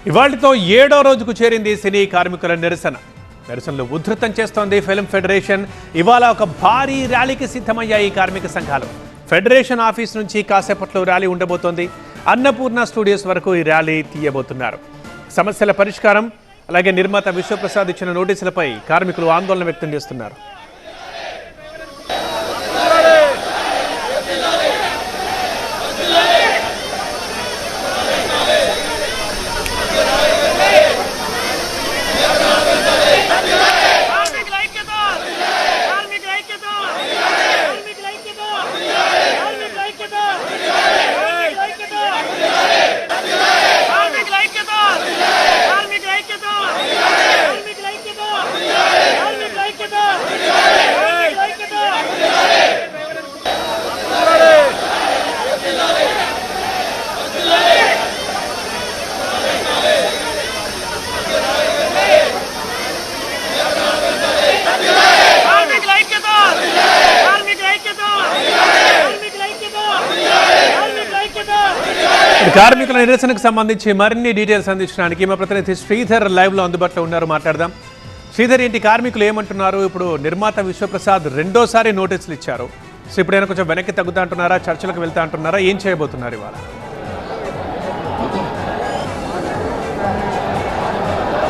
ఇవాళ్టితో 7వ రోజుకు చేరింది సినీ కార్మికుల నిరసనలు ఉధృతం చేస్తోంది ఫిల్మ్ ఫెడరేషన్. ఇవాళ ఒక భారీ ర్యాలీకి సిద్ధమయ్యాయి కార్మిక సంఘాలు. ఫెడరేషన్ ఆఫీస్ నుంచి కాసేపట్లో ర్యాలీ ఉండబోతోంది. అన్నపూర్ణ స్టూడియోస్ వరకు ఈ ర్యాలీ తీయబోతున్నారు. సమస్యల పరిష్కారం అలాగే నిర్మాత విశ్వప్రసాద్ ఇచ్చిన నోటీసులపై కార్మికులు ఆందోళన వ్యక్తం చేస్తున్నారు. కార్మికుల నిరసనకు సంబంధించి మరిన్ని డీటెయిల్స్ అందించడానికి మా ప్రతినిధి శ్రీధర్ లైవ్ లో అందుబాటులో ఉన్నారు. మాట్లాడదాం. శ్రీధర్, ఏంటి కార్మికులు ఏమంటున్నారు? ఇప్పుడు నిర్మాత విశ్వప్రసాద్ రెండోసారి నోటీసులు ఇచ్చారు. సో ఇప్పుడైనా కొంచెం వెనక్కి తగ్గుతా అంటున్నారా, చర్చలకు వెళ్తా అంటున్నారా, ఏం చేయబోతున్నారు ఇవాళ?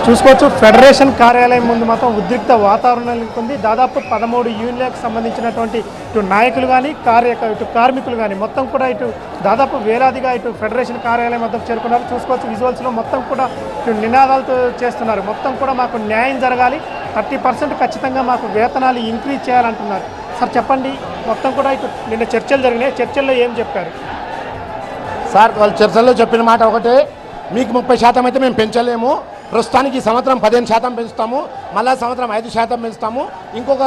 చూసుకోవచ్చు, ఫెడరేషన్ కార్యాలయం ముందు మాత్రం ఉద్రిక్త వాతావరణం నెలకొంది. దాదాపు 13 యూనియన్లకు సంబంధించినటువంటి ఇటు నాయకులు కానీ ఇటు కార్మికులు కానీ మొత్తం కూడా ఇటు దాదాపు వేలాదిగా ఇటు ఫెడరేషన్ కార్యాలయం వద్దకు చేరుకున్నారు. చూసుకోవచ్చు, విజువల్స్లో మొత్తం కూడా ఇటు నినాదాలతో చేస్తున్నారు. మొత్తం కూడా మాకు న్యాయం జరగాలి, 30% ఖచ్చితంగా మాకు వేతనాలు ఇంక్రీజ్ చేయాలంటున్నారు. సార్ చెప్పండి, మొత్తం కూడా ఇటు నిన్న చర్చలు జరిగినాయి, చర్చల్లో ఏం చెప్పారు? సార్ వాళ్ళు చర్చల్లో చెప్పిన మాట ఒకటే, మీకు 30% అయితే మేము పెంచలేము, ప్రస్తుతానికి ఈ సంవత్సరం 15% పెంచుతాము, మళ్ళా సంవత్సరం 5% పెంచుతాము, ఇంకొక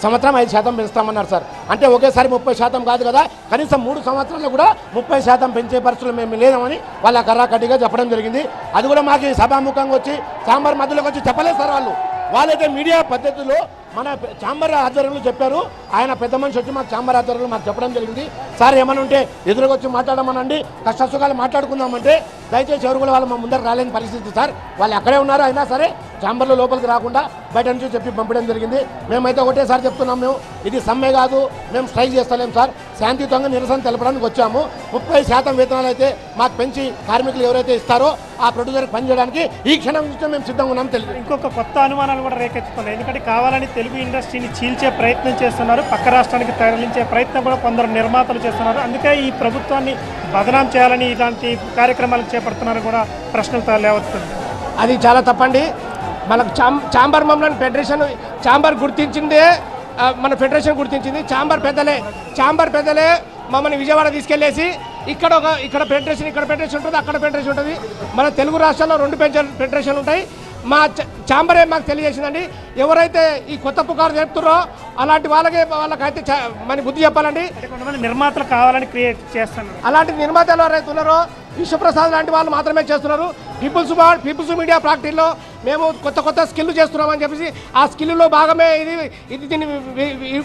సంవత్సరం 5% పెంచుతామన్నారు సార్. అంటే ఒకేసారి 30% కాదు కదా, కనీసం 3 సంవత్సరాలు కూడా 30% పెంచే పరిస్థితులు మేము లేదామని వాళ్ళ కర్రాకట్టిగా చెప్పడం జరిగింది. అది కూడా మాకు సభాముఖంగా వచ్చి ఛాంబర్ మధ్యలోకి వచ్చి చెప్పలేదు సార్. వాళ్ళైతే మీడియా పద్ధతిలో మన ఛాంబర్ ఆధ్వర్యంలో చెప్పారు. ఆయన పెద్ద మనిషి వచ్చి మాకు ఛాంబర్ ఆధ్వర్యంలో మాకు చెప్పడం జరిగింది. సార్ ఏమన్నా ఉంటే ఎదురుగా వచ్చి మాట్లాడమనండి, కష్టసుఖాలు మాట్లాడుకుందామంటే దయచేసి ఎవరు కూడా వాళ్ళు మా ముందర రాలేని పరిస్థితి సార్. వాళ్ళు అక్కడే ఉన్నారు, అయినా సరే ఛాంబర్లో లోపలికి రాకుండా బయట నుంచి చెప్పి పంపడం జరిగింది. మేమైతే ఒకటేసారి చెప్తున్నాం, మేము ఇది సమ్మె కాదు, మేము స్ట్రైక్ చేస్తలేం సార్, శాంతియుతంగా నిరసన తెలపడానికి వచ్చాము. 30% వేతనాలు అయితే మాకు పెంచి కార్మికులు ఎవరైతే ఇస్తారో ఆ ప్రొడ్యూసర్కి పనిచేయడానికి ఈ క్షణం నుంచి మేము సిద్ధంగా ఉన్నాం. తెలుసు ఇంకొక కొత్త అనుమానాలు కూడా రేకెత్తుతున్నాయి. ఎందుకంటే కావాలని తెలుగు ఇండస్ట్రీని చీల్చే ప్రయత్నం చేస్తున్నారు, పక్క రాష్ట్రానికి తరలించే ప్రయత్నం కూడా కొందరు నిర్మాతలు చేస్తున్నారు. అందుకే ఈ ప్రభుత్వాన్ని బదనాం చేయాలని ఇలాంటి కార్యక్రమాలు చేపడుతున్నారు కూడా ప్రశ్నలు లేవస్తుంది. అది చాలా తప్పండి. మనకు ఛాంబర్ మమ్మల్ని ఫెడరేషన్ ఛాంబర్ గుర్తించిందే, మన ఫెడరేషన్ గుర్తించింది. ఛాంబర్ పెద్దలే మమ్మల్ని విజయవాడ తీసుకెళ్లేసి ఇక్కడ ఫెడరేషన్ ఉంటుంది, అక్కడ ఫెడరేషన్ ఉంటుంది. మన తెలుగు రాష్ట్రాల్లో 2 ఫెడరేషన్లు ఉంటాయి. మా ఛాంబరే మాకు తెలియజేసిందండి. ఎవరైతే ఈ కొత్త పుకారు చెప్తున్నారో అలాంటి వాళ్ళకైతే మన బుద్ధి చెప్పాలండి. కొంతమంది నిర్మాతలు కావాలని క్రియేట్ చేస్తున్నారు. అలాంటి నిర్మాతలు ఎవరైతే ఉన్నారో విశ్వప్రసాద్ లాంటి వాళ్ళు మాత్రమే చేస్తున్నారు. పీపుల్స్ మీడియా ప్రాక్టీలో మేము కొత్త స్కిల్ చేస్తున్నామని చెప్పేసి ఆ స్కిల్లో భాగమే ఇది దీన్ని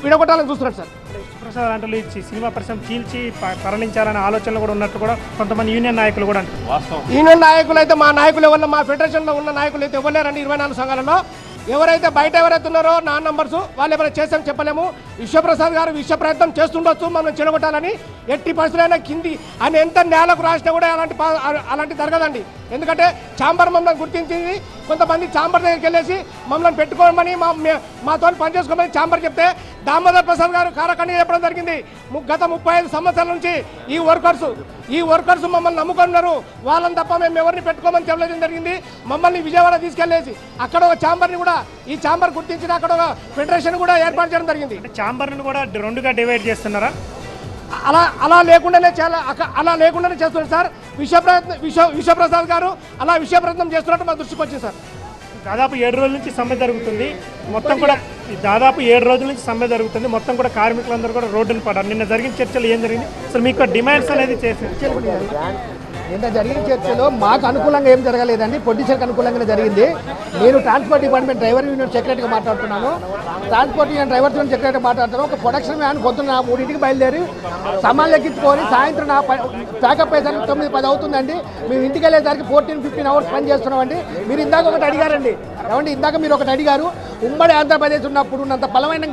విడగొట్టాలని చూస్తున్నారు సార్. విశ్వప్రసాద్ అంటే సినిమా పరిశ్రమ చీల్చి తరలించాలనే ఆలోచనలు కూడా ఉన్నట్టు కూడా కొంతమంది యూనియన్ నాయకులు కూడా అంటారు. యూనియన్ నాయకులు అయితే మా నాయకులు ఎవరు, మా ఫెడరేషన్లో ఉన్న నాయకులు అయితే ఇవ్వలేరండి. 24 సంఘాలలో ఎవరైతే బయట ఎవరైతే ఉన్నారో నా నంబర్స్ వాళ్ళు ఎవరైనా చేసాం చెప్పలేము. విశ్వప్రసాద్ గారు ప్రయత్నం చేస్తుండొచ్చు మనం చెడగొట్టాలని. ఎట్టి పరిస్థితులైనా కింది అని ఎంత నేలకు రాసినా కూడా అలాంటి జరగదండి. ఎందుకంటే ఛాంబర్ మమ్మల్ని గుర్తించింది. కొంతమంది ఛాంబర్ దగ్గరికి వెళ్ళేసి మమ్మల్ని పెట్టుకోమని మాతో పనిచేసుకోమని ఛాంబర్ చెప్తే దామోదర్ ప్రసాద్ గారు కారకండి చెప్పడం జరిగింది. గత 35 సంవత్సరాల నుంచి ఈ వర్కర్స్ మమ్మల్ని నమ్ముకున్నారు, వాళ్ళని తప్ప మేము ఎవరిని పెట్టుకోమని చెప్పడం జరిగింది. మమ్మల్ని విజయవాడ తీసుకెళ్లేసి అక్కడ ఒక ఛాంబర్ని కూడా ఈ ఛాంబర్ గుర్తించిన అక్కడ ఒక ఫెడరేషన్ కూడా ఏర్పాటు చేయడం జరిగింది. ఛాంబర్ని కూడా 2గా డివైడ్ చేస్తున్నారా? అలా లేకుండానే చేస్తున్నారు సార్. విశ్వప్రసాద్ గారు అలా విషయప్రయత్నం చేస్తున్నట్టు మా దృష్టికి వచ్చింది సార్. దాదాపు 7 రోజుల నుంచి సమ్మె జరుగుతుంది. మొత్తం కూడా దాదాపు 7 రోజుల నుంచి సమ్మె జరుగుతుంది. మొత్తం కూడా కార్మికులందరూ కూడా రోడ్డును పడ్డారు. నిన్న జరిగిన చర్చలు ఏం జరిగింది? అసలు మీకు డిమాండ్స్ అనేది చేసి నిన్న జరిగిన చర్చలో మాకు అనుకూలంగా ఏం జరగలేదండి, పొలిటీషియన్కి అనుకూలంగానే జరిగింది. నేను ట్రాన్స్పోర్ట్ డిపార్ట్మెంట్ డ్రైవర్ యూనియన్ సెక్రటరీగా మాట్లాడుతున్నాను. Transport union driver union secretary మాట్లాడుతున్నాను. ఒక ప్రొడక్షన్ వ్యాన్ పొద్దున్న 3ంటికి బయలుదేరి సామాన్లు ఎక్కించుకొని సాయంత్రం ప్యాకప్ అయ్యేసరికి 9-10 అవుతుందండి. మేము ఇంటికి వెళ్ళేసరికి 14-15 అవర్స్ పని చేస్తున్నామండి. మీరు ఇందాక ఒకటి అడిగారండి, ఏమండి ఇందాక మీరు ఒకటి అడిగారు, ఉమ్మడి ఆంధ్రప్రదేశ్ ఉన్నప్పుడు ఉన్నంత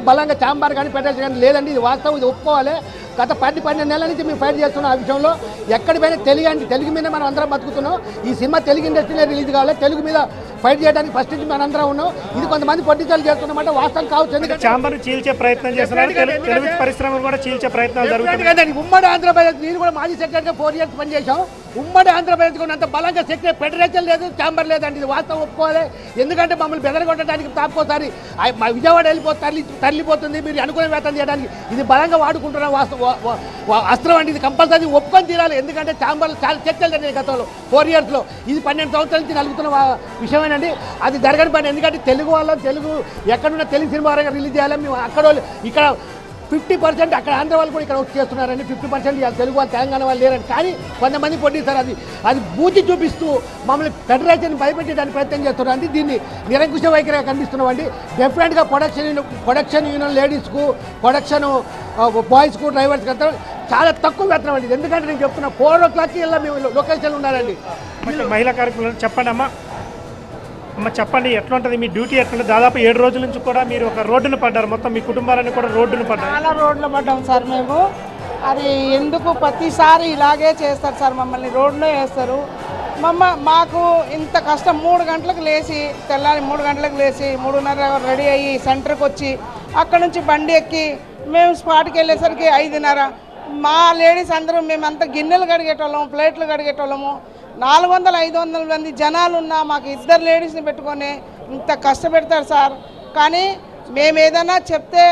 బలంగా చాంబార్ కానీ ఫెడరేషన్ కానీ లేదండి. ఇది వాస్తవం, ఇది ఒప్పుకోవాలి. గత 10-12 నెలల నుంచి మేము ఫైట్ చేస్తున్నాం ఆ విషయంలో. ఎక్కడి పైన తెలుగు మీద మనం అందరం బతుకుతున్నాం. ఈ సినిమా తెలుగు ఇండస్ట్రీలో రిలీజ్ కావాలి. తెలుగు మీద ఫైట్ చేయడానికి ఫస్ట్ నుంచి మనం అందరం ఉన్నాం. ఇది కొంతమంది పొలిటికల్ చేస్తున్నామంటే వాస్తవం కావచ్చు. ఎందుకంటే చాంబర్ చీల్చే ప్రయత్నం చేస్తున్నారు, తెలుగు పరిశ్రమలు కూడా చీల్చే ప్రయత్నాలు జరుగుతున్నాయి. ఉమ్మడి ఆంధ్రప్రదేశ్ నేను కూడా మాజీ సెక్రటరీగా 4 years పనిచేశాం. ఉమ్మడి ఆంధ్రప్రదేశ్ ఉన్నంత బలంగా సెక్రటరీ ఫెడరేషన్ లేదు, చాంబర్ లేదండి. ఇది వాస్తవం ఒప్పుకోవాలి. ఎందుకంటే మమ్మల్ని బెదరగొట్టడానికి తాపుకోసారి మా విజయవాడ తరలిపోతుంది. మీరు అనుకునే వేతనం చేయడానికి ఇది బలంగా వాడుకుంటున్న అస్త్రం అండి. ఇది కంపల్సరీ ఒప్పుకొని తీరాలి. ఎందుకంటే చాంబర్లు చాలా చర్చలు జరిగాయి గతంలో 4 yearsలో. ఇది 12 సంవత్సరాల నుంచి నలుగుతున్న విషయమేనండి. అది జరగని పని. ఎందుకంటే తెలుగు ఎక్కడున్న తెలుగు సినిమా రిలీజ్ చేయాలి. మేము ఇక్కడ 50% అక్కడ ఆంధ్ర వాళ్ళు కూడా ఇక్కడ వచ్చి చేస్తున్నారండి. 50% తెలుగు వాళ్ళు తెలంగాణ వాళ్ళు లేరండి. కానీ కొంతమంది పొడిస్తారు. అది బూచి చూపిస్తూ మమ్మల్ని ఫెడరేషన్ భయపెట్టడానికి ప్రయత్నం చేస్తున్నారండి. దీన్ని నిరంకుశ వైఖరిగా కనిపిస్తున్నామండి. డెఫినెట్గా ప్రొడక్షన్ యూనియన్ లేడీస్కు, ప్రొడక్షన్ బాయ్స్కు, డ్రైవర్స్కి అంతా చాలా తక్కువ వేతనం అండి. ఎందుకంటే నేను చెప్తున్నా 4 o'clock ఇలా మేము లొకేషన్లో ఉన్నారండి. మహిళా కార్యక్రమాలు చెప్పండి అమ్మ చెప్పండి, ఎట్లా ఉంటుంది మీ డ్యూటీ? ఎట్లా దాదాపు 7 రోజుల నుంచి కూడా మీరు ఒక రోడ్డును పడ్డారు, మొత్తం మీ కుటుంబాలన్నీ కూడా రోడ్డును పడ్డారు. చాలా రోడ్లు పడ్డాం సార్ మేము. అది ఎందుకు ప్రతిసారి ఇలాగే చేస్తారు సార్, మమ్మల్ని రోడ్లో వేస్తారు. మాకు ఇంత కష్టం. 3 గంటలకు లేచి తెల్లారి 3 గంటలకు లేచి 3:30 రెడీ అయ్యి సెంటర్కి వచ్చి అక్కడ నుంచి బండి ఎక్కి మేము స్పాట్కి వెళ్ళేసరికి 5:30. మా లేడీస్ అందరూ మేమంతా గిన్నెలు కడిగేటోళ్ళము, ప్లేట్లు కడిగేటోళ్ళము. 400-500 మంది జనాలు ఉన్నా మాకు 2 లేడీస్ని పెట్టుకొని ఇంత కష్టపెడతారు సార్. కానీ మేము ఏదైనా చెప్తే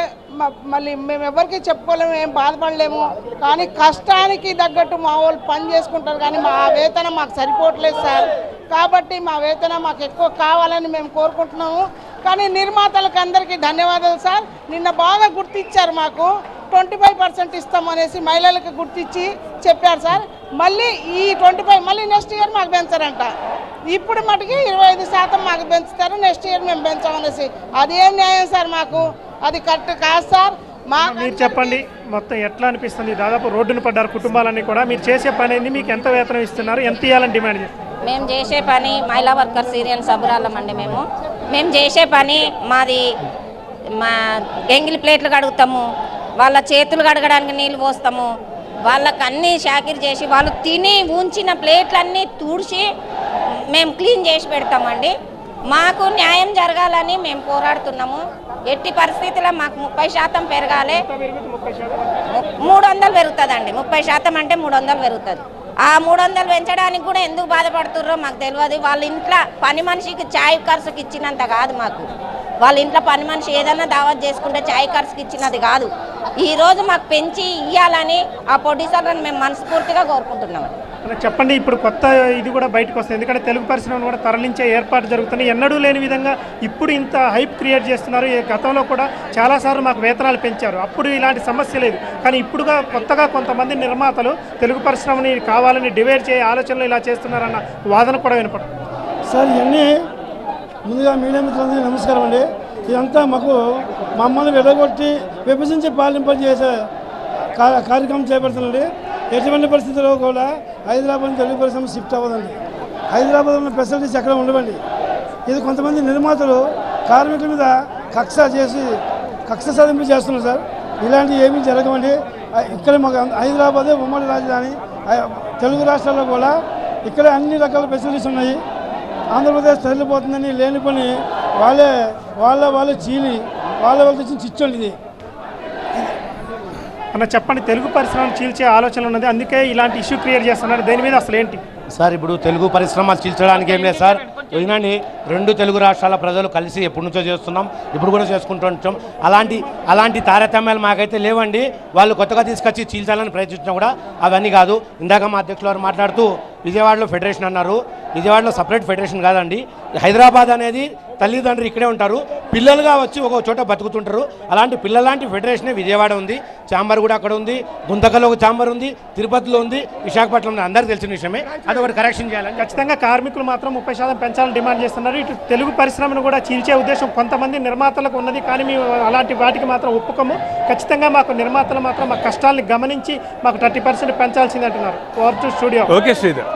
మళ్ళీ మేము ఎవరికి చెప్పుకోలేము, ఏం బాధపడలేము. కానీ కష్టానికి తగ్గట్టు మా వాళ్ళు పని చేసుకుంటారు. కానీ మా వేతనం మాకు సరిపోవట్లేదు సార్. కాబట్టి మా వేతనం మాకు ఎక్కువ కావాలని మేము కోరుకుంటున్నాము. కానీ నిర్మాతలకు అందరికీ ధన్యవాదాలు సార్. నిన్న బాగా గుర్తించారు, మాకు 25% ఇస్తామనేసి మహిళలకు గుర్తించి చెప్పారు సార్. మళ్ళీ ఈ 25 మళ్ళీ నెక్స్ట్ ఇయర్ మాకు పెంచారంట. ఇప్పుడు మటుకి 25% మాకు పెంచుతారు, నెక్స్ట్ ఇయర్ మేము పెంచామనేసి. అదేం న్యాయం సార్? మాకు అది కరెక్ట్ కాదు సార్. మీరు చెప్పండి, మొత్తం ఎట్లా అనిపిస్తుంది? దాదాపు రోడ్డును పడ్డారు కుటుంబాలన్నీ కూడా. మీరు చేసే పని ఏంది? మీకు ఎంత వేతనం ఇస్తున్నారు? ఎంత ఇవ్వాలని డిమాండ్ చేస్తారు? మేము చేసే పని మహిళా వర్కర్స్ యూనియన్ సభ్యురాలం అండి. మేము చేసే పని మాది ఎంగిలి ప్లేట్లు కడుగుతాము, వాళ్ళ చేతులు కడగడానికి నీళ్ళు పోస్తాము, వాళ్ళకి అన్నీ షాకిరి చేసి వాళ్ళు తిని ఉంచిన ప్లేట్లన్నీ తుడిచి మేము క్లీన్ చేసి పెడతామండి. మాకు న్యాయం జరగాలని మేము పోరాడుతున్నాము. ఎట్టి పరిస్థితుల్లో మాకు 30% పెరగాలి. 300 పెరుగుతుందండి. 30% అంటే 300 పెరుగుతుంది. ఆ 300 పెంచడానికి కూడా ఎందుకు బాధపడుతున్నారో మాకు తెలియదు. వాళ్ళ ఇంట్లో పని మనిషికి ఛాయ్ ఖర్చుకి ఇచ్చినంత కాదు మాకు. వాళ్ళ ఇంట్లో పని మనిషి ఏదైనా దావత్ చేసుకుంటే ఛాయ్ ఖర్చుకి ఇచ్చినది కాదు. ఈరోజు మాకు పెంచి ఇవ్వాలని ఆ ప్రొడ్యూసర్లను మేము మనస్ఫూర్తిగా కోరుకుంటున్నాం. చెప్పండి, ఇప్పుడు కొత్త ఇది కూడా బయటకు వస్తుంది. ఎందుకంటే తెలుగు పరిశ్రమను కూడా తరలించే ఏర్పాటు జరుగుతున్నాయి. ఎన్నడూ లేని విధంగా ఇప్పుడు ఇంత హైప్ క్రియేట్ చేస్తున్నారు. గతంలో కూడా చాలాసార్లు మాకు వేతనాలు పెంచారు, అప్పుడు ఇలాంటి సమస్య లేదు. కానీ ఇప్పుడుగా కొత్తగా కొంతమంది నిర్మాతలు తెలుగు పరిశ్రమని కావాలని డివైడ్ చేసే ఆలోచనలు ఇలా చేస్తున్నారన్న వాదన కూడా వినపడుతుంది. సార్, ఇవన్నీ ముందుగా మీడియా మిత్రులందరికీ నమస్కారం అండి. ఇదంతా మమ్మల్ని విడగొట్టి విభజించి పాలింపజేసే కార్యక్రమం చేపడుతుందండి. ఎటువంటి పరిస్థితుల్లో కూడా హైదరాబాద్ తెలుగు పరిశ్రమ షిఫ్ట్ అవ్వదండి. హైదరాబాద్ ఉన్న ఫెసిలిటీస్ ఎక్కడ ఉండవండి. ఇది కొంతమంది నిర్మాతలు కార్మికుల మీద కక్ష సాధింపు చేస్తున్నారు సార్. ఇలాంటివి ఏమీ జరగవండి. ఇక్కడ మాకు హైదరాబాదే ఉమ్మడి రాజధాని. తెలుగు రాష్ట్రాల్లో కూడా ఇక్కడ అన్ని రకాల ఫెసిలిటీస్ ఉన్నాయి. ఆంధ్రప్రదేశ్ తరలిపోతుందని లేని పని వాళ్ళే చీలి వాళ్ళ తెచ్చిన చిచ్చండి ఇది. అన్న చెప్పండి, తెలుగు పరిశ్రమను చీల్చే ఆలోచన ఉన్నది, అందుకే ఇలాంటి ఇష్యూ క్రియేట్ చేస్తున్నారు. దేని మీద అసలు ఏంటి సార్? ఇప్పుడు తెలుగు పరిశ్రమ చీల్చడానికి ఏం లేదు సార్. వినండి, 2 తెలుగు రాష్ట్రాల ప్రజలు కలిసి ఎప్పటి నుంచో చేస్తున్నాం, ఇప్పుడు కూడా చేసుకుంటూ ఉంటాం. అలాంటి తారతమ్యాలు మాకైతే లేవండి. వాళ్ళు కొత్తగా తీసుకొచ్చి చీల్చాలని ప్రయత్నించినా కూడా అవన్నీ కాదు. ఇందాక మా అధ్యక్షులు వారు మాట్లాడుతూ విజయవాడలో ఫెడరేషన్ అన్నారు. విజయవాడలో సపరేట్ ఫెడరేషన్ కాదండి. హైదరాబాద్ అనేది తల్లిదండ్రులు ఇక్కడే ఉంటారు, పిల్లలుగా వచ్చి ఒక చోట బతుకుతుంటారు. అలాంటి పిల్లలాంటి ఫెడరేషనే విజయవాడ ఉంది, ఛాంబర్ కూడా అక్కడ ఉంది, గుంతకల్లో ఒక ఛాంబర్ ఉంది, తిరుపతిలో ఉంది, విశాఖపట్నంలో అందరికీ తెలిసిన విషయమే. అది ఒకటి కరెక్షన్ చేయాలని ఖచ్చితంగా కార్మికులు మాత్రం 30% పెంచాలని డిమాండ్ చేస్తున్నారు. ఇటు తెలుగు పరిశ్రమను కూడా చీల్చే ఉద్దేశం కొంతమంది నిర్మాతలకు ఉన్నది, కానీ మేము అలాంటి వాటికి మాత్రం ఒప్పుకోము. ఖచ్చితంగా మాకు నిర్మాతలు మాత్రం మా కష్టాలను గమనించి మాకు 30% పెంచాల్సింది అంటున్నారు. Over to studio. Okay Sridhar.